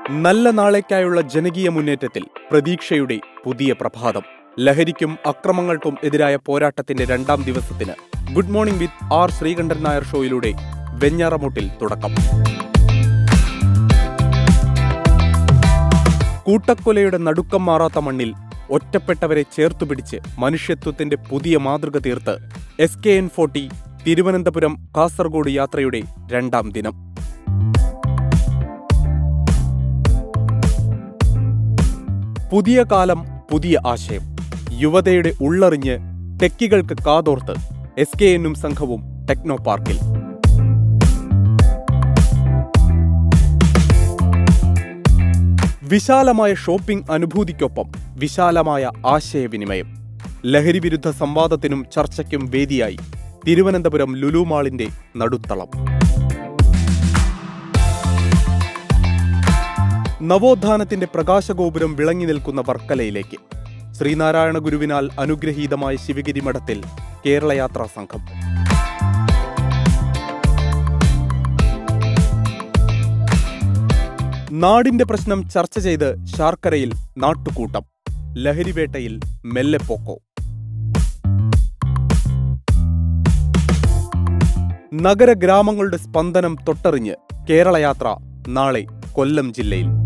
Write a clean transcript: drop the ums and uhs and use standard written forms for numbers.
നല്ല നാളേക്കായുള്ള ജനകീയ മുന്നേറ്റത്തിൽ പ്രതീക്ഷയുടെ പുതിയ പ്രഭാതം. ലഹരിക്കും അക്രമങ്ങൾക്കും എതിരായ പോരാട്ടത്തിന്റെ 2ാം ദിവസത്തിന് good morning with R Sreekandan Nair ഷോയിലൂടെ വെഞ്ഞാറമൂട്ടിൽ തുടക്കം. കൂട്ടക്കൊലയുടെ നടുക്കം മാറാത്ത മണ്ണിൽ ഒറ്റപ്പെട്ടവരെ ചേർത്തുപിടിച്ച് മനുഷ്യത്വത്തിന്റെ പുതിയ മാതൃക തീർത്ത് SKN40 തിരുവനന്തപുരം കാസർഗോഡ് യാത്രയുടെ 2ാം ദിനം. പുതിയ കാലം, പുതിയ ആശയം. യുവതയുടെ ഉള്ളറിഞ്ഞ് ടെക്കികൾക്ക് കാതോർത്ത് SKN സംഘവും ടെക്നോ പാർക്കിൽ. വിശാലമായ ഷോപ്പിംഗ് അനുഭൂതിക്കൊപ്പം വിശാലമായ ആശയവിനിമയം. ലഹരിവിരുദ്ധ സംവാദത്തിനും ചർച്ചയ്ക്കും വേദിയായി തിരുവനന്തപുരം ലുലു മാളിന്റെ നടുത്തളം. നവോത്ഥാനത്തിന്റെ പ്രകാശഗോപുരം വിളങ്ങി നിൽക്കുന്ന വർക്കലയിലേക്ക് ശ്രീനാരായണ ഗുരുവിനാൽ അനുഗ്രഹീതമായ ശിവഗിരി മഠത്തിൽ കേരളയാത്രാ സംഘം. നാടിന്റെ പ്രശ്നം ചർച്ച ചെയ്ത് ശാർക്കരയിൽ നാട്ടുകൂട്ടം. ലഹരിവേട്ടയിൽ മെല്ലെപ്പോക്കോ. നഗരഗ്രാമങ്ങളുടെ സ്പന്ദനം തൊട്ടറിഞ്ഞ് കേരളയാത്ര നാളെ കൊല്ലം ജില്ലയിൽ.